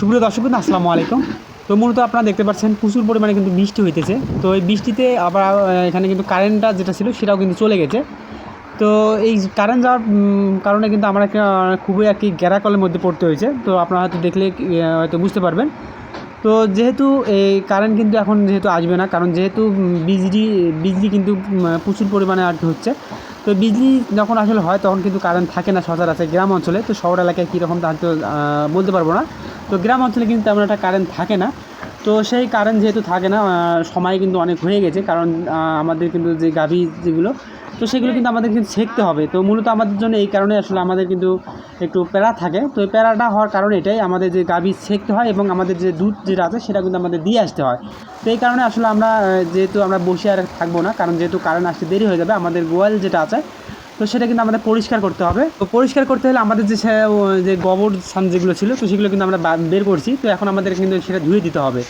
সুপ্রিয় দর্শকবৃন্দ আসসালামু আলাইকুম। তো মূলত আপনারা দেখতে পাচ্ছেন প্রচুর পরিমাণে কিন্তু বৃষ্টি হইতেছে। তো এই বৃষ্টিতে আবার এখানে কিন্তু কারেন্টটা যেটা ছিল সেটাও কিন্তু চলে গেছে। তো এই কারেন্ট যাওয়ার কারণে কিন্তু আমরা একটা খুবই আর কি গ্যারাকলের মধ্যে পড়তে হয়েছে। তো আপনারা হয়তো দেখলে হয়তো বুঝতে পারবেন। তো যেহেতু এই কারেন্ট কিন্তু এখন যেহেতু আসবে না, কারণ যেহেতু বিজলি কিন্তু প্রচুর পরিমাণে আর কি হচ্ছে। তো বিজলি যখন আসলে হয় তখন কিন্তু কারেন্ট থাকে না সচরাচর গ্রাম অঞ্চলে। তো শহর এলাকায় কীরকম তা হয়তো বলতে পারবো না। তো গ্রাম অঞ্চলে কিন্তু তেমন একটা কারেন্ট থাকে না। তো সেই কারেন্ট যেহেতু থাকে না, সময় কিন্তু অনেক হয়ে গেছে, কারণ আমাদের কিন্তু যে গাভী যেগুলো, তো সেগুলো কিন্তু আমাদের কিন্তু ছেঁকতে হবে। তো মূলত আমাদের জন্য এই কারণে আসলে আমাদের কিন্তু একটু প্যারা থাকে। তো এই প্যারাটা হওয়ার কারণে এটাই, আমাদের যে গাভী ছেঁকতে হয় এবং আমাদের যে দুধ যেটা আছে সেটা কিন্তু আমাদের দিয়ে আসতে হয়। তো এই কারণে আসলে আমরা যেহেতু আমরা বসে আর থাকবো না, কারণ যেহেতু কারেন্ট আসতে দেরি হয়ে যাবে, আমাদের গোয়াল যেটা আছে তো সেটা কিন্তু আমাদের পরিষ্কার করতে হবে। তো পরিষ্কার করতে হলে আমাদের যে গোবর ছান যেগুলো ছিল, তো সেগুলো কিন্তু আমরা বের করছি। তো এখন আমাদের কিন্তু সেটা ধুয়ে দিতে হবে।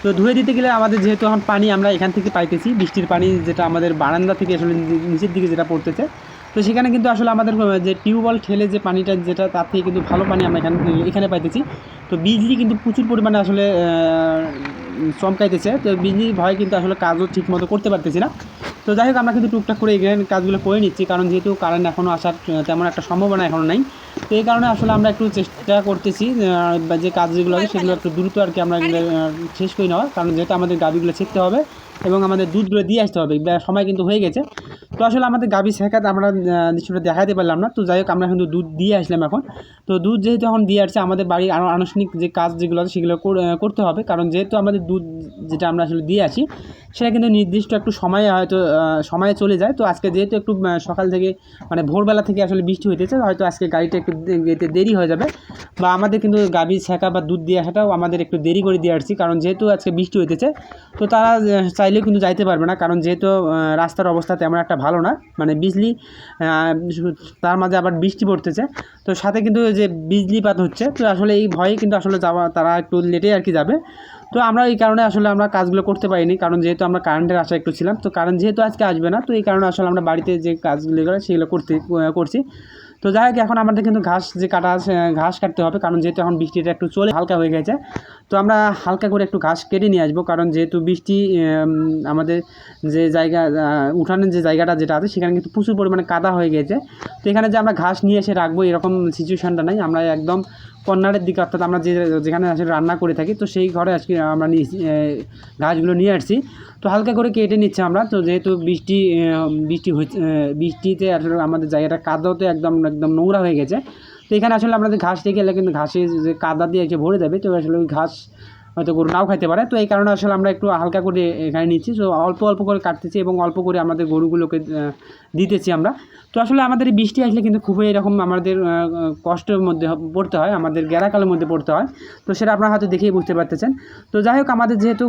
তো ধুয়ে দিতে গেলে আমাদের যেহেতু এখন পানি আমরা এখান থেকে পাইতেছি, বৃষ্টির পানি যেটা আমাদের বারান্দা থেকে আসলে নিচের দিকে যেটা পড়তেছে, তো সেখানে কিন্তু আসলে আমাদের যে টিউবওয়েল ঠেলে যে পানিটা যেটা, তার থেকে কিন্তু ভালো পানি আমরা এখানে পাইতেছি। তো বিজলি কিন্তু প্রচুর পরিমাণে আসলে চমকাইতেছে। তো বিজলির ভয় কিন্তু আসলে কাজও ঠিকমতো করতে পারতেছি না। তো যাই হোক, আমরা কিন্তু টুকটাক করে এখানে কাজগুলো করে নিচ্ছি, কারণ যেহেতু কারেন্ট এখনও আসার তেমন একটা সম্ভাবনা এখনও নাই। তো এই কারণে আসলে আমরা একটু চেষ্টা করতেছি যে কাজ যেগুলো আছে সেগুলো একটু দ্রুত আর কি আমরা শেষ করে নেওয়া, কারণ যেহেতু আমাদের গাভিগুলো ছেঁকতে হবে এবং আমাদের দুধগুলো দিয়ে আসতে হবে। সময় কিন্তু হয়ে গেছে। তো আসলে আমাদের গাভী ছেঁকাতে আমরা নিশ্চয়টা দেখাতে পারলাম না। তো যাই হোক, আমরা কিন্তু দুধ দিয়ে আসলাম এখন। তো দুধ যেহেতু এখন দিয়ে আসছে, আমাদের বাড়ির আরও আনুষ্ঠানিক যে কাজ যেগুলো আছে সেগুলো করতে হবে, কারণ যেহেতু আমাদের দুধ যেটা আমরা আসলে দিয়ে আসি সেটা কিন্তু নির্দিষ্ট একটু সময়ে হয়তো সময়ে চলে যায়। তো আজকে যেহেতু একটু সকাল থেকে মানে ভোরবেলা থেকে আসলে বৃষ্টি হইতেছে, হয়তো আজকে গাড়িটা একটু যেতে দেরি হয়ে যাবে, বা আমাদের কিন্তু গাভী ছেঁকা বা দুধ দিয়ে আসাটাও আমাদের একটু দেরি করে দিয়ে আসছি, কারণ যেহেতু আজকে বৃষ্টি হইতেছে। তো তারা চাইলেও কিন্তু যাইতে পারবে না, কারণ যেহেতু রাস্তার অবস্থা তেমন একটা ভালো না, মানে বিজলি তার মাঝে আবার বৃষ্টি পড়তেছে। তো সাথে কিন্তু যে বিজলিপাত হচ্ছে, তো আসলে এই ভয়ে কিন্তু আসলে তারা একটু লেটে আর কি যাবে। তো আমরা এই কারণে আসলে আমরা কাজগুলো করতে পারিনি, কারণ যেহেতু আমরা কারেন্টের আশা একটু ছিলাম। তো কারেন্ট যেহেতু আজকে আসবে না, তো এই কারণে আসলে আমরা বাড়িতে যে কাজগুলো করে সেগুলো করছি। তো যাই হোক, এখন আমাদের কিন্তু ঘাস যে কাটা আছে, ঘাস কাটতে হবে, কারণ যেহেতু এখন বৃষ্টিটা একটু চলে হালকা হয়ে গেছে। তো আমরা হালকা করে একটু ঘাস কেটে নিয়ে আসবো, কারণ যেহেতু বৃষ্টি আমাদের যে জায়গা উঠানের যে জায়গাটা যেটা আছে সেখানে কিন্তু প্রচুর পরিমাণে কাদা হয়ে গেছে। তো এখানে যে আমরা ঘাস নিয়ে এসে রাখবো এরকম সিচুয়েশানটা নাই। আমরা একদম কর্নারের দিকে, অর্থাৎ আমরা যেখানে আসলে রান্না করে থাকি, তো সেই ঘরে আজকে আমরা ঘাসগুলো নিয়ে আসছি। তো হালকা করে কেটে নিচ্ছে আমরা। তো যেহেতু বৃষ্টিতে আসলে আমাদের জায়গাটা কাদাতে একদম একদম নোংরা হয়ে গেছে। তো এখানে আসলে আমাদের ঘাস রেখে গেলে কিন্তু ঘাসের যে কাদা দিয়ে এসে ভরে দেবে, তো আসলে ওই ঘাস হয়তো গরু নাও খাইতে পারে। তো এই কারণে আসলে আমরা একটু হালকা করে এখানে নিচ্ছি। তো অল্প অল্প করে কাটতেছি এবং অল্প করে আমাদের গরুগুলোকে দিতেছি আমরা। তো আসলে আমাদের এই বৃষ্টি আসলে কিন্তু খুবই এরকম আমাদের কষ্টের মধ্যে পড়তে হয়, আমাদের গ্যারাকালের মধ্যে পড়তে হয়। তো সেটা আপনারা হয়তো দেখেই বুঝতে পারতেছেন। তো যাই হোক, আমাদের যেহেতু